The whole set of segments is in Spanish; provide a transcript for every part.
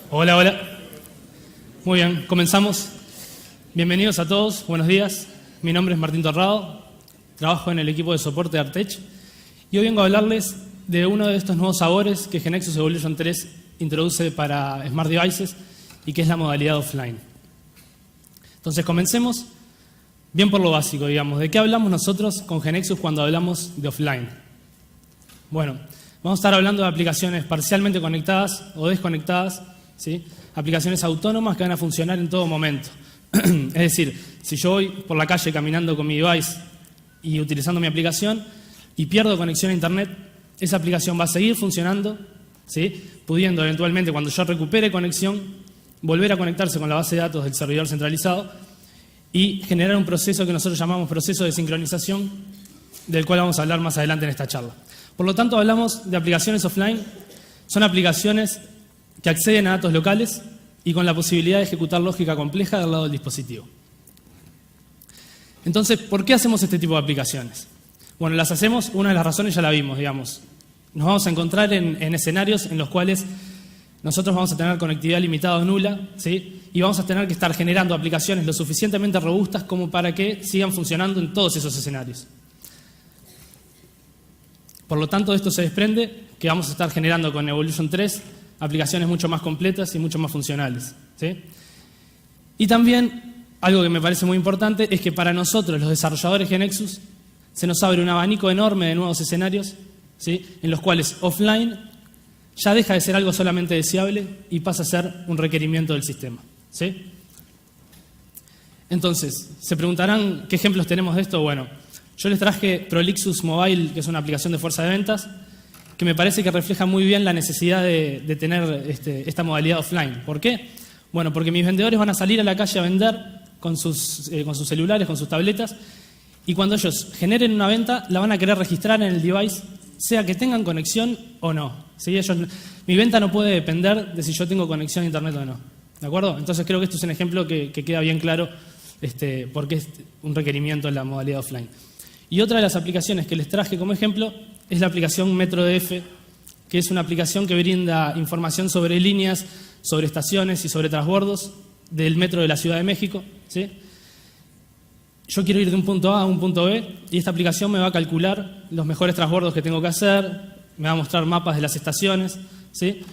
Hola, hola. Muy bien, comenzamos. Bienvenidos a todos, buenos días. Mi nombre es Martín Torrado, trabajo en el equipo de soporte de Artech y hoy vengo a hablarles de uno de estos nuevos sabores que GeneXus Evolution 3 introduce para Smart Devices y que es la modalidad offline. Entonces comencemos bien por lo básico, digamos. ¿De qué hablamos nosotros con GeneXus cuando hablamos de offline? Bueno, vamos a estar hablando de aplicaciones parcialmente conectadas o desconectadas, ¿sí? Aplicaciones autónomas que van a funcionar en todo momento. Es decir, si yo voy por la calle caminando con mi device y utilizando mi aplicación y pierdo conexión a internet, esa aplicación va a seguir funcionando, ¿sí? Pudiendo eventualmente, cuando yo recupere conexión, volver a conectarse con la base de datos del servidor centralizado y generar un proceso que nosotros llamamos proceso de sincronización, del cual vamos a hablar más adelante en esta charla. Por lo tanto, hablamos de aplicaciones offline. Son aplicaciones que acceden a datos locales y con la posibilidad de ejecutar lógica compleja del lado del dispositivo. Entonces, ¿por qué hacemos este tipo de aplicaciones? Bueno, las hacemos, una de las razones ya la vimos, digamos. Nos vamos a encontrar en escenarios en los cuales nosotros vamos a tener conectividad limitada o nula, ¿sí? Y vamos a tener que estar generando aplicaciones lo suficientemente robustas como para que sigan funcionando en todos esos escenarios. Por lo tanto, de esto se desprende que vamos a estar generando con Evolution 3 aplicaciones mucho más completas y mucho más funcionales, ¿sí? Y también, algo que me parece muy importante, es que para nosotros, los desarrolladores GeneXus, se nos abre un abanico enorme de nuevos escenarios, ¿sí? En los cuales offline ya deja de ser algo solamente deseable y pasa a ser un requerimiento del sistema, ¿sí? Entonces, se preguntarán qué ejemplos tenemos de esto. Bueno, yo les traje Prolixus Mobile, que es una aplicación de fuerza de ventas, que me parece que refleja muy bien la necesidad de tener esta modalidad offline. ¿Por qué? Bueno, porque mis vendedores van a salir a la calle a vender con sus celulares, con sus tabletas, y cuando ellos generen una venta, la van a querer registrar en el device, sea que tengan conexión o no. ¿Sí? Mi venta no puede depender de si yo tengo conexión a internet o no. ¿De acuerdo? Entonces creo que esto es un ejemplo que queda bien claro por qué es un requerimiento en la modalidad offline. Y otra de las aplicaciones que les traje como ejemplo es la aplicación MetroDF, que es una aplicación que brinda información sobre líneas, sobre estaciones y sobre transbordos del metro de la Ciudad de México, ¿sí? Yo quiero ir de un punto A a un punto B y esta aplicación me va a calcular los mejores transbordos que tengo que hacer, me va a mostrar mapas de las estaciones, ¿sí?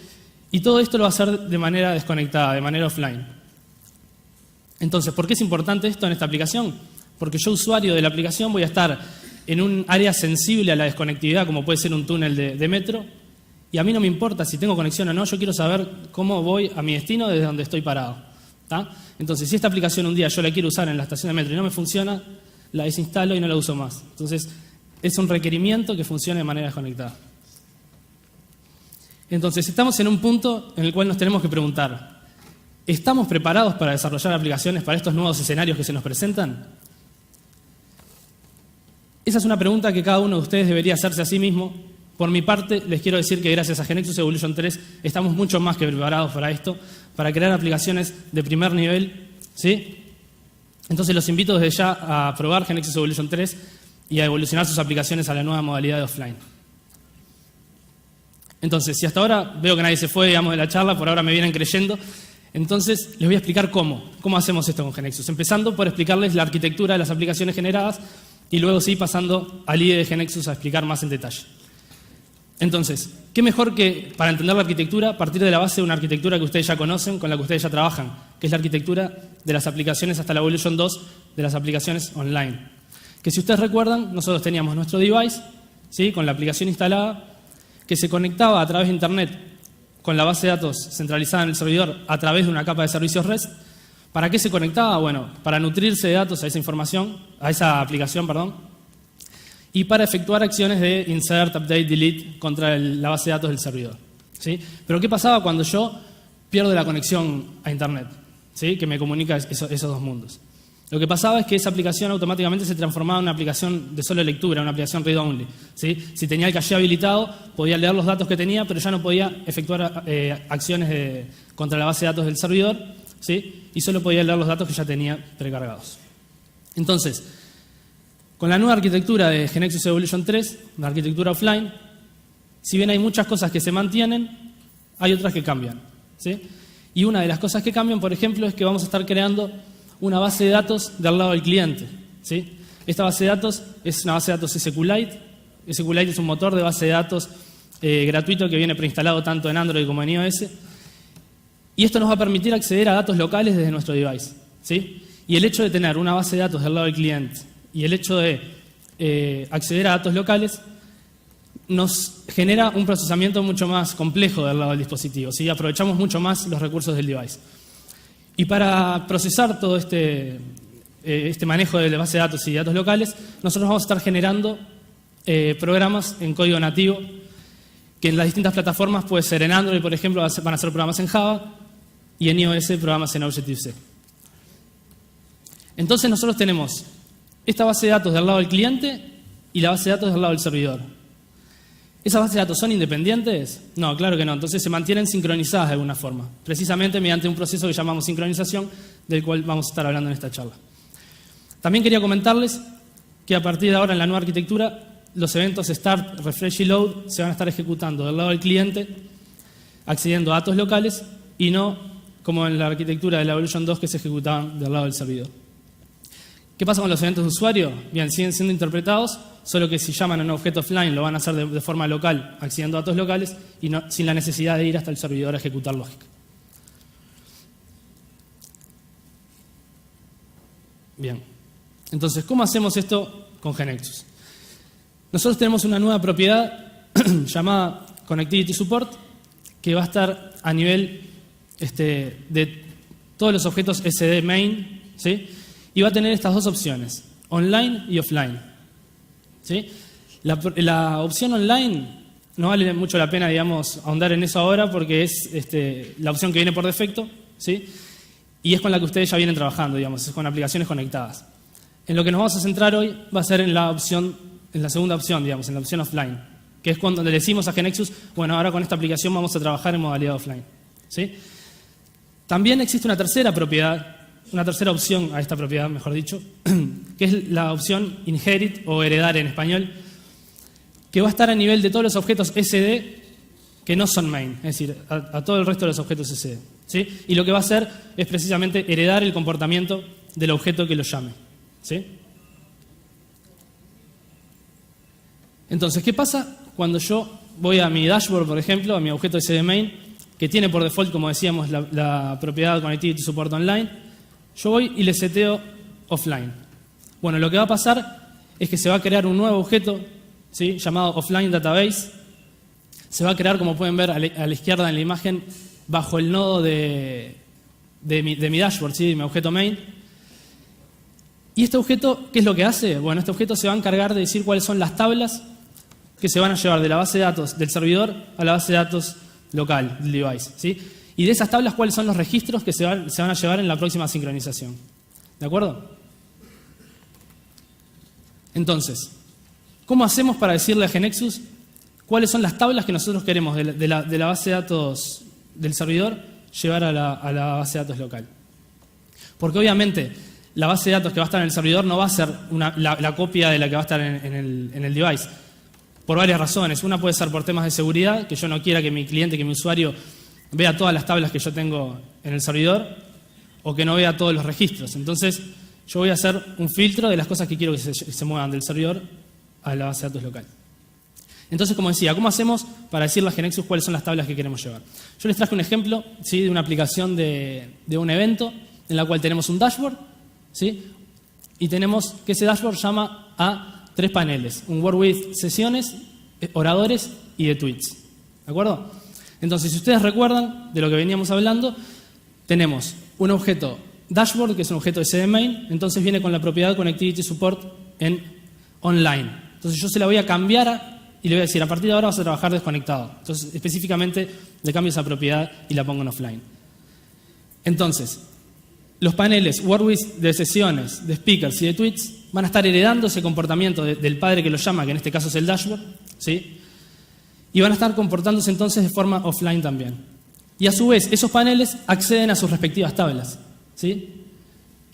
Y todo esto lo va a hacer de manera desconectada, de manera offline. Entonces, ¿por qué es importante esto en esta aplicación? Porque yo, usuario de la aplicación, voy a estar en un área sensible a la desconectividad, como puede ser un túnel de metro, y a mí no me importa si tengo conexión o no, yo quiero saber cómo voy a mi destino desde donde estoy parado, ¿tá? Entonces, si esta aplicación un día yo la quiero usar en la estación de metro y no me funciona, la desinstalo y no la uso más. Entonces, es un requerimiento que funcione de manera desconectada. Entonces, estamos en un punto en el cual nos tenemos que preguntar, ¿estamos preparados para desarrollar aplicaciones para estos nuevos escenarios que se nos presentan? Esa es una pregunta que cada uno de ustedes debería hacerse a sí mismo. Por mi parte, les quiero decir que gracias a GeneXus Evolution 3 estamos mucho más que preparados para esto, para crear aplicaciones de primer nivel, ¿sí? Entonces los invito desde ya a probar GeneXus Evolution 3 y a evolucionar sus aplicaciones a la nueva modalidad de offline. Entonces, si hasta ahora veo que nadie se fue, digamos, de la charla, por ahora me vienen creyendo, entonces les voy a explicar cómo hacemos esto con GeneXus. Empezando por explicarles la arquitectura de las aplicaciones generadas y luego sí pasando al IDE de GeneXus a explicar más en detalle. Entonces, ¿qué mejor que para entender la arquitectura partir de la base de una arquitectura que ustedes ya conocen, con la que ustedes ya trabajan, que es la arquitectura de las aplicaciones hasta la Evolution 2 de las aplicaciones online? Que si ustedes recuerdan, nosotros teníamos nuestro device, ¿sí? Con la aplicación instalada, que se conectaba a través de internet con la base de datos centralizada en el servidor a través de una capa de servicios REST. ¿Para qué se conectaba? Bueno, para nutrirse de datos a esa información, a esa aplicación, perdón, y para efectuar acciones de insert, update, delete contra la base de datos del servidor, ¿sí? Pero ¿qué pasaba cuando yo pierdo la conexión a internet, ¿sí? Que me comunica esos dos mundos? Lo que pasaba es que esa aplicación automáticamente se transformaba en una aplicación de solo lectura, una aplicación read-only, ¿sí? Si tenía el caché habilitado, podía leer los datos que tenía, pero ya no podía efectuar acciones contra la base de datos del servidor, ¿sí? Y solo podía leer los datos que ya tenía precargados. Entonces, con la nueva arquitectura de GeneXus Evolution 3, la arquitectura offline, si bien hay muchas cosas que se mantienen, hay otras que cambian, ¿sí? Y una de las cosas que cambian, por ejemplo, es que vamos a estar creando una base de datos del lado del cliente, ¿sí? Esta base de datos es una base de datos SQLite. SQLite es un motor de base de datos gratuito que viene preinstalado tanto en Android como en iOS. Y esto nos va a permitir acceder a datos locales desde nuestro device, ¿sí? Y el hecho de tener una base de datos del lado del cliente y el hecho de acceder a datos locales nos genera un procesamiento mucho más complejo del lado del dispositivo, ¿sí? Aprovechamos mucho más los recursos del device. Y para procesar todo este manejo de la base de datos y datos locales, nosotros vamos a estar generando programas en código nativo, que en las distintas plataformas puede ser en Android, por ejemplo, van a ser programas en Java, y en iOS programas en Objective-C. Entonces nosotros tenemos esta base de datos del lado del cliente y la base de datos del lado del servidor. ¿Esas bases de datos son independientes? No, claro que no. Entonces se mantienen sincronizadas de alguna forma, precisamente mediante un proceso que llamamos sincronización, del cual vamos a estar hablando en esta charla. También quería comentarles que a partir de ahora en la nueva arquitectura, los eventos Start, Refresh y Load se van a estar ejecutando del lado del cliente, accediendo a datos locales, y no como en la arquitectura de la Evolution 2 que se ejecutaban del lado del servidor. ¿Qué pasa con los eventos de usuario? Bien, siguen siendo interpretados, solo que si llaman a un objeto offline lo van a hacer de forma local, accediendo a datos locales y no, sin la necesidad de ir hasta el servidor a ejecutar lógica. Bien, entonces, ¿cómo hacemos esto con GNexus? Nosotros tenemos una nueva propiedad llamada Connectivity Support, que va a estar a nivel de todos los objetos SD main, ¿sí? Y va a tener estas dos opciones, online y offline, ¿sí? La opción online no vale mucho la pena, digamos, ahondar en eso ahora porque es la opción que viene por defecto, ¿sí? Y es con la que ustedes ya vienen trabajando, digamos, es con aplicaciones conectadas. En lo que nos vamos a centrar hoy va a ser en la segunda opción, digamos, en la opción offline, que es cuando le decimos a GNexus, bueno, ahora con esta aplicación vamos a trabajar en modalidad offline, ¿sí? También existe una tercera propiedad, una tercera opción a esta propiedad, mejor dicho, que es la opción inherit o heredar en español, que va a estar a nivel de todos los objetos SD que no son main, es decir, a todo el resto de los objetos SD, ¿sí? Y lo que va a hacer es precisamente heredar el comportamiento del objeto que lo llame, ¿sí? Entonces, ¿qué pasa cuando yo voy a mi dashboard, por ejemplo, a mi objeto SD main, que tiene por default, como decíamos, la propiedad Connectivity Support Online? Yo voy y le seteo offline. Bueno, lo que va a pasar es que se va a crear un nuevo objeto, ¿sí? Llamado Offline Database. Se va a crear, como pueden ver a la izquierda en la imagen, bajo el nodo de mi dashboard, ¿sí? De mi objeto main. ¿Y este objeto qué es lo que hace? Bueno, este objeto se va a encargar de decir cuáles son las tablas que se van a llevar de la base de datos del servidor a la base de datos local del device, ¿sí? Y de esas tablas, cuáles son los registros que se van a llevar en la próxima sincronización. ¿De acuerdo? Entonces, ¿cómo hacemos para decirle a GNexus cuáles son las tablas que nosotros queremos de la base de datos del servidor llevar a la base de datos local? Porque obviamente la base de datos que va a estar en el servidor no va a ser la copia de la que va a estar en el device, por varias razones. Una puede ser por temas de seguridad, que yo no quiera que mi cliente, que mi usuario vea todas las tablas que yo tengo en el servidor o que no vea todos los registros. Entonces, yo voy a hacer un filtro de las cosas que quiero que se muevan del servidor a la base de datos local. Entonces, como decía, ¿cómo hacemos para decirle a GNexus cuáles son las tablas que queremos llevar? Yo les traje un ejemplo, ¿sí? De una aplicación de un evento en la cual tenemos un dashboard, ¿sí? Y tenemos que ese dashboard llama a 3 paneles, un word with sesiones, oradores y de tweets. ¿De acuerdo? Entonces, si ustedes recuerdan de lo que veníamos hablando, tenemos un objeto dashboard, que es un objeto SD main, entonces viene con la propiedad Connectivity Support en online. Entonces yo se la voy a cambiar y le voy a decir, a partir de ahora vas a trabajar desconectado. Entonces, específicamente, le cambio esa propiedad y la pongo en offline. Entonces, los paneles WordWith de sesiones, de speakers y de tweets van a estar heredando ese comportamiento del padre que lo llama, que en este caso es el dashboard, ¿sí? Y van a estar comportándose entonces de forma offline también. Y a su vez, esos paneles acceden a sus respectivas tablas, ¿sí?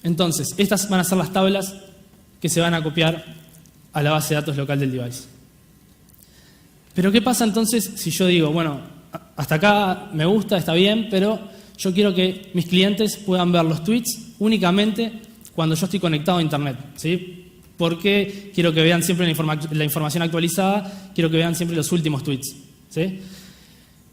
Entonces, estas van a ser las tablas que se van a copiar a la base de datos local del device. Pero ¿qué pasa entonces si yo digo, bueno, hasta acá me gusta, está bien, pero yo quiero que mis clientes puedan ver los tweets únicamente cuando yo estoy conectado a Internet, ¿sí? Porque quiero que vean siempre la información actualizada, quiero que vean siempre los últimos tweets, ¿sí?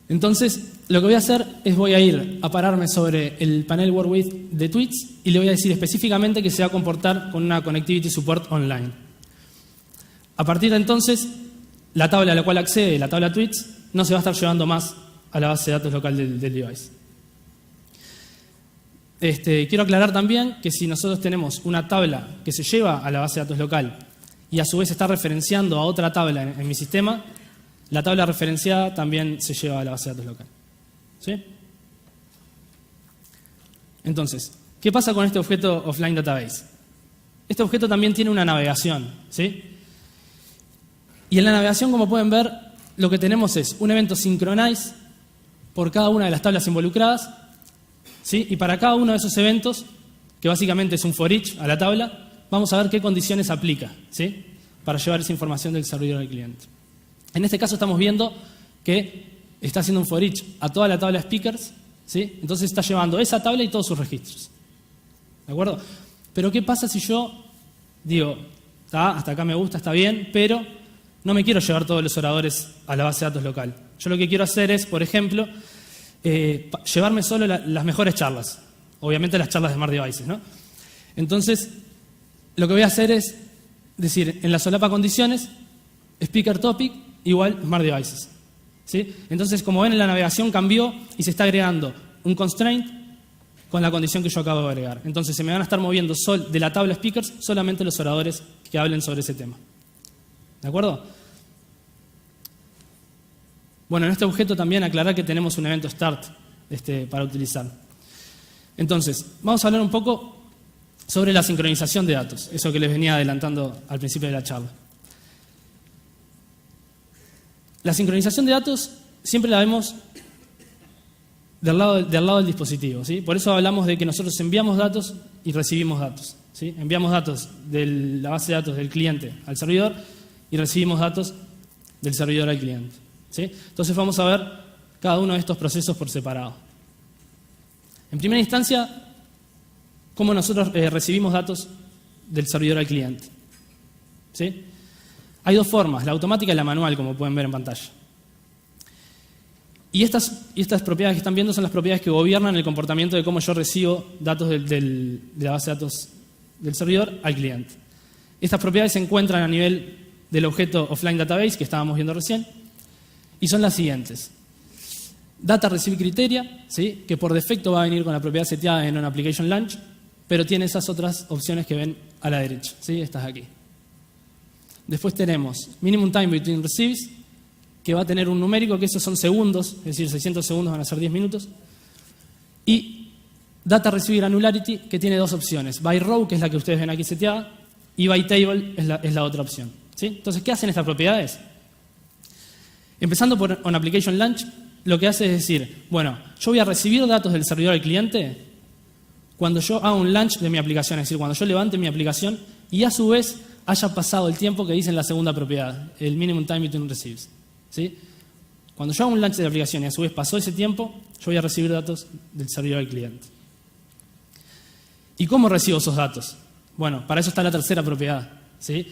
Entonces, lo que voy a hacer es voy a ir a pararme sobre el panel Work With de tweets y le voy a decir específicamente que se va a comportar con una Connectivity Support Online. A partir de entonces, la tabla a la cual accede, la tabla tweets, no se va a estar llevando más a la base de datos local del device. Quiero aclarar también que si nosotros tenemos una tabla que se lleva a la base de datos local y a su vez está referenciando a otra tabla en mi sistema, la tabla referenciada también se lleva a la base de datos local. ¿Sí? Entonces, ¿qué pasa con este objeto offline database? Este objeto también tiene una navegación, ¿sí? Y en la navegación, como pueden ver, lo que tenemos es un evento synchronize por cada una de las tablas involucradas, ¿sí? Y para cada uno de esos eventos, que básicamente es un for each a la tabla, vamos a ver qué condiciones aplica, ¿sí? Para llevar esa información del servidor al cliente. En este caso estamos viendo que está haciendo un for each a toda la tabla speakers, ¿sí? Entonces está llevando esa tabla y todos sus registros. ¿De acuerdo? Pero ¿qué pasa si yo digo, hasta acá me gusta, está bien, pero no me quiero llevar todos los oradores a la base de datos local? Yo lo que quiero hacer es, por ejemplo, llevarme solo las mejores charlas. Obviamente las charlas de Smart Devices, ¿no? Entonces, lo que voy a hacer es decir, en la solapa condiciones, speaker topic igual Smart Devices, ¿sí? Entonces, como ven, en la navegación cambió y se está agregando un constraint con la condición que yo acabo de agregar. Entonces, se me van a estar moviendo de la tabla speakers solamente los oradores que hablen sobre ese tema. ¿De acuerdo? Bueno, en este objeto también aclarar que tenemos un evento start para utilizar. Entonces, vamos a hablar un poco sobre la sincronización de datos, eso que les venía adelantando al principio de la charla. La sincronización de datos siempre la vemos del lado del dispositivo, ¿sí? Por eso hablamos de que nosotros enviamos datos y recibimos datos, ¿sí? Enviamos datos de la base de datos del cliente al servidor y recibimos datos del servidor al cliente, ¿sí? Entonces vamos a ver cada uno de estos procesos por separado. En primera instancia, cómo nosotros recibimos datos del servidor al cliente, ¿sí? Hay dos formas, la automática y la manual, como pueden ver en pantalla. Y estas propiedades que están viendo son las propiedades que gobiernan el comportamiento de cómo yo recibo datos de la base de datos del servidor al cliente. Estas propiedades se encuentran a nivel del objeto offline database que estábamos viendo recién y son las siguientes. Data receive criteria, ¿sí? Que por defecto va a venir con la propiedad seteada en una application launch, pero tiene esas otras opciones que ven a la derecha, ¿sí? Estas aquí. Después tenemos minimum time between receives, que va a tener un numérico, que esos son segundos, es decir, 600 segundos van a ser 10 minutos. Y data receive granularity, que tiene dos opciones. By row, que es la que ustedes ven aquí seteada, y by table es la otra opción, ¿sí? Entonces, ¿qué hacen estas propiedades? Empezando por on application launch, lo que hace es decir, bueno, yo voy a recibir datos del servidor al cliente cuando yo haga un launch de mi aplicación, es decir, cuando yo levante mi aplicación y a su vez haya pasado el tiempo que dice en la segunda propiedad, el minimum time between receives, ¿sí? Cuando yo hago un launch de la aplicación y a su vez pasó ese tiempo, yo voy a recibir datos del servidor al cliente. ¿Y cómo recibo esos datos? Bueno, para eso está la tercera propiedad, ¿sí?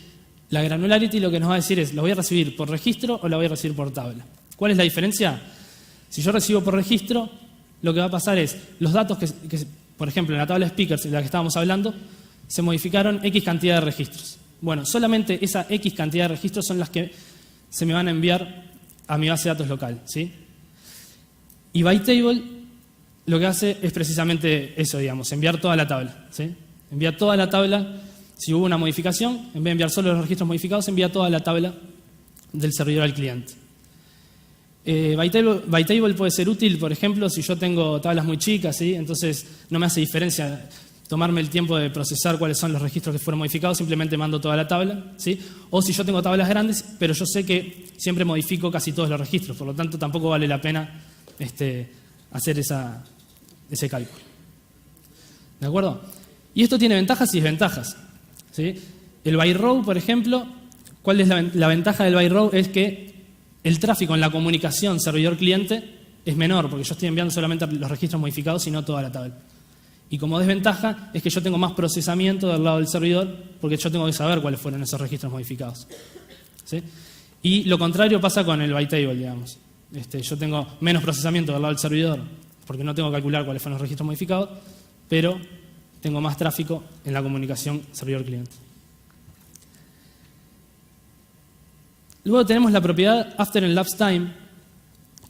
La granularity lo que nos va a decir es, ¿lo voy a recibir por registro o lo voy a recibir por tabla? ¿Cuál es la diferencia? Si yo recibo por registro, lo que va a pasar es, los datos que por ejemplo, en la tabla speakers de la que estábamos hablando, se modificaron X cantidad de registros. Bueno, solamente esa X cantidad de registros son las que se me van a enviar a mi base de datos local, ¿sí? Y bytable lo que hace es precisamente eso, digamos, enviar toda la tabla, ¿sí? Envía toda la tabla, si hubo una modificación, en vez de enviar solo los registros modificados, envía toda la tabla del servidor al cliente. Bytable puede ser útil, por ejemplo, si yo tengo tablas muy chicas, ¿sí? Entonces no me hace diferencia tomarme el tiempo de procesar cuáles son los registros que fueron modificados, simplemente mando toda la tabla, ¿sí? O si yo tengo tablas grandes, pero yo sé que siempre modifico casi todos los registros, por lo tanto tampoco vale la pena hacer ese cálculo. ¿De acuerdo? Y esto tiene ventajas y desventajas, ¿sí? El by row, por ejemplo, ¿cuál es la ventaja del by row? Es que el tráfico en la comunicación servidor-cliente es menor, porque yo estoy enviando solamente los registros modificados y no toda la tabla. Y como desventaja es que yo tengo más procesamiento del lado del servidor, porque yo tengo que saber cuáles fueron esos registros modificados. ¿Sí? Y lo contrario pasa con el bytable, digamos. Yo tengo menos procesamiento del lado del servidor, porque no tengo que calcular cuáles fueron los registros modificados, pero tengo más tráfico en la comunicación servidor-cliente. Luego tenemos la propiedad after elapsed time,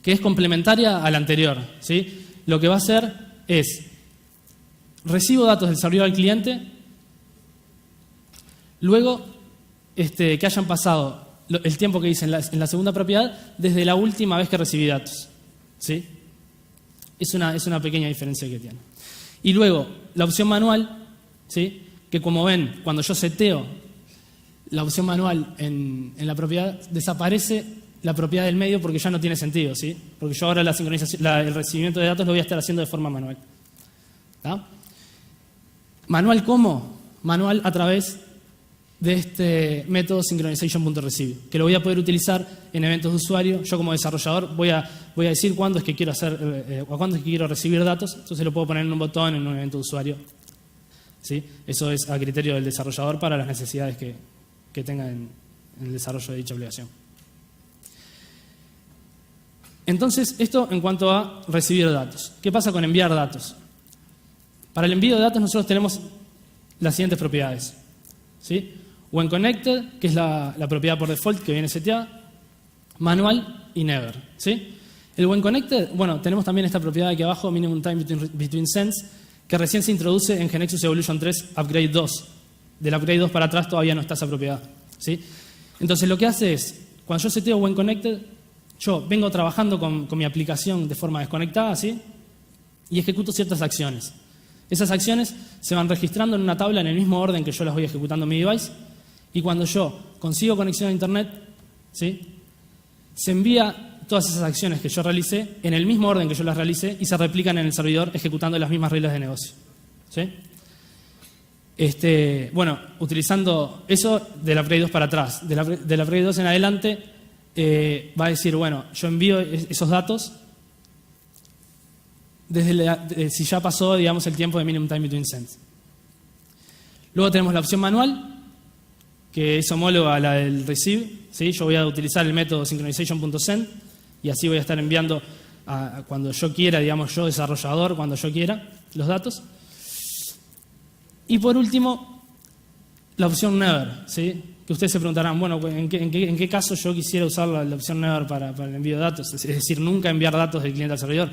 que es complementaria a la anterior, ¿sí? Lo que va a hacer es, recibo datos del servidor al cliente, luego que hayan pasado el tiempo que hice en la segunda propiedad desde la última vez que recibí datos, ¿sí? Es una pequeña diferencia que tiene. Y luego, la opción manual, ¿sí? Que como ven, cuando yo seteo la opción manual en la propiedad, desaparece la propiedad del medio porque ya no tiene sentido, ¿sí? Porque yo ahora la sincronización, el recibimiento de datos lo voy a estar haciendo de forma manual. ¿Tá? ¿Manual cómo? Manual a través de este método synchronization.receive, que lo voy a poder utilizar en eventos de usuario. Yo como desarrollador voy a decir cuándo es que quiero o cuándo es que quiero recibir datos, entonces lo puedo poner en un botón en un evento de usuario. ¿Sí? Eso es a criterio del desarrollador para las necesidades que tenga en el desarrollo de dicha aplicación. Entonces, esto en cuanto a recibir datos. ¿Qué pasa con enviar datos? Para el envío de datos nosotros tenemos las siguientes propiedades, ¿sí? When connected, que es la propiedad por default que viene seteada, manual y never, ¿sí? El when connected, bueno, tenemos también esta propiedad aquí abajo, minimum time between sends, que recién se introduce en GeneXus Evolution 3 Upgrade 2. Del Upgrade 2 para atrás todavía no está esa propiedad, ¿sí? Entonces lo que hace es, cuando yo seteo when connected, yo vengo trabajando con mi aplicación de forma desconectada, ¿sí? Y ejecuto ciertas acciones. Esas acciones se van registrando en una tabla en el mismo orden que yo las voy ejecutando en mi device, y cuando yo consigo conexión a Internet, ¿sí? Se envía todas esas acciones que yo realicé en el mismo orden que yo las realicé y se replican en el servidor ejecutando las mismas reglas de negocio, ¿sí? Bueno, utilizando eso del Upgrade 2 para atrás, del Upgrade 2 en adelante, va a decir, bueno, yo envío esos datos desde si ya pasó, digamos, el tiempo de minimum time between sends. Luego tenemos la opción manual, que es homóloga a la del receive, ¿sí? Yo voy a utilizar el método synchronization.send y así voy a estar enviando cuando yo quiera, digamos, yo desarrollador, cuando yo quiera, los datos. Y por último, la opción never, ¿sí? Que ustedes se preguntarán, bueno, ¿en qué caso yo quisiera usar la opción never para el envío de datos? Es decir, nunca enviar datos del cliente al servidor.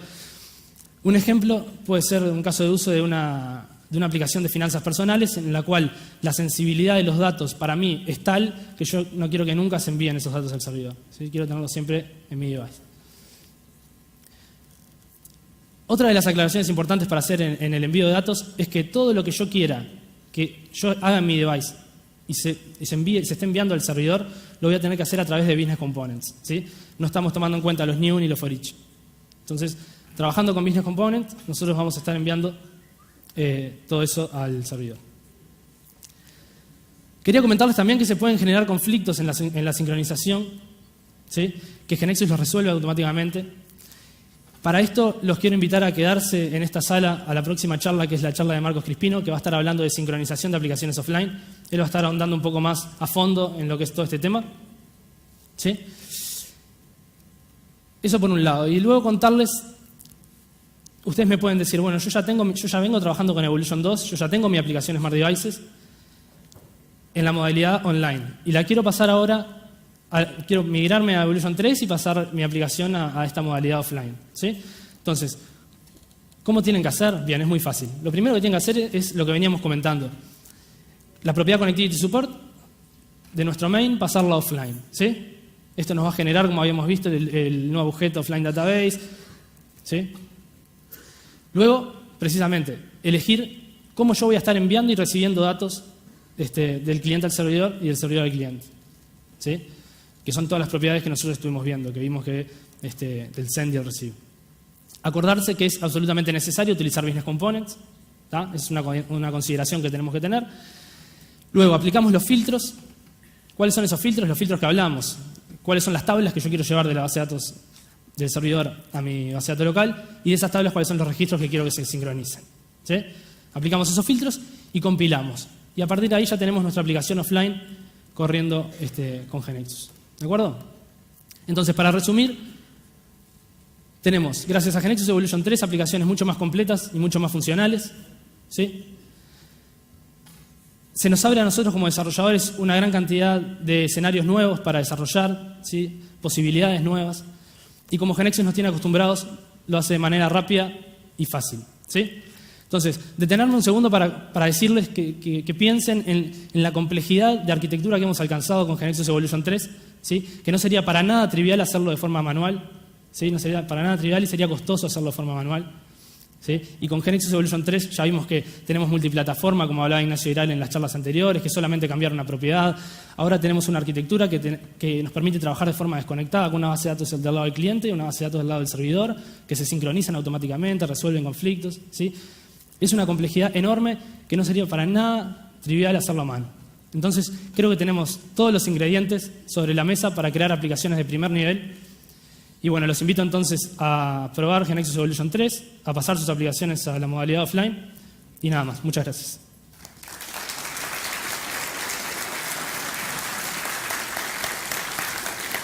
Un ejemplo puede ser un caso de uso de una aplicación de finanzas personales en la cual la sensibilidad de los datos para mí es tal que yo no quiero que nunca se envíen esos datos al servidor, ¿sí? Quiero tenerlos siempre en mi device. Otra de las aclaraciones importantes para hacer en el envío de datos es que todo lo que yo quiera que yo haga en mi device y se esté enviando al servidor, lo voy a tener que hacer a través de Business Components, ¿sí? No estamos tomando en cuenta los new ni los for each. Entonces, trabajando con Business Components, nosotros vamos a estar enviando todo eso al servidor. Quería comentarles también que se pueden generar conflictos en la sincronización, ¿sí? Que GeneXus los resuelve automáticamente. Para esto los quiero invitar a quedarse en esta sala a la próxima charla, que es la charla de Marcos Crispino, que va a estar hablando de sincronización de aplicaciones offline. Él va a estar ahondando un poco más a fondo en lo que es todo este tema, ¿sí? Eso por un lado. Y luego contarles, ustedes me pueden decir, bueno, yo ya vengo trabajando con Evolution 2, yo ya tengo mi aplicación Smart Devices en la modalidad online. Y la quiero pasar ahora, quiero migrarme a Evolution 3 y pasar mi aplicación a esta modalidad offline, ¿sí? Entonces, ¿cómo tienen que hacer? Bien, es muy fácil. Lo primero que tienen que hacer es lo que veníamos comentando. La propiedad Connectivity Support de nuestro main, pasarla offline, ¿sí? Esto nos va a generar, como habíamos visto, el nuevo objeto Offline Database, ¿sí? Luego, precisamente, elegir cómo yo voy a estar enviando y recibiendo datos del cliente al servidor y del servidor al cliente, ¿sí? Que son todas las propiedades que nosotros estuvimos viendo, que vimos que del send y el receive. Acordarse que es absolutamente necesario utilizar Business Components, ¿tá? Es una consideración que tenemos que tener. Luego, aplicamos los filtros. ¿Cuáles son esos filtros? Los filtros que hablamos. ¿Cuáles son las tablas que yo quiero llevar de la base de datos del servidor a mi base de datos local y de esas tablas cuáles son los registros que quiero que se sincronicen. ¿Sí? Aplicamos esos filtros y compilamos. Y a partir de ahí ya tenemos nuestra aplicación offline corriendo con GNexus. ¿De acuerdo? Entonces, para resumir, tenemos, gracias a GNexus Evolution 3, aplicaciones mucho más completas y mucho más funcionales. ¿Sí? Se nos abre a nosotros como desarrolladores una gran cantidad de escenarios nuevos para desarrollar, ¿sí? Posibilidades nuevas. Y como GNexus nos tiene acostumbrados, lo hace de manera rápida y fácil. ¿Sí? Entonces, detenerme un segundo para decirles que piensen en la complejidad de arquitectura que hemos alcanzado con GNexus Evolution 3, ¿sí? Que no sería para nada trivial hacerlo de forma manual, ¿sí? No sería para nada trivial y sería costoso hacerlo de forma manual. ¿Sí? Y con GNexus Evolution 3 ya vimos que tenemos multiplataforma, como hablaba Ignacio Iral en las charlas anteriores, que solamente cambiar una propiedad. Ahora tenemos una arquitectura que nos permite trabajar de forma desconectada, con una base de datos del lado del cliente y una base de datos del lado del servidor, que se sincronizan automáticamente, resuelven conflictos. ¿Sí? Es una complejidad enorme que no sería para nada trivial hacerlo a mano. Entonces, creo que tenemos todos los ingredientes sobre la mesa para crear aplicaciones de primer nivel. Y bueno, los invito entonces a probar GNexus Evolution 3, a pasar sus aplicaciones a la modalidad offline y nada más. Muchas gracias.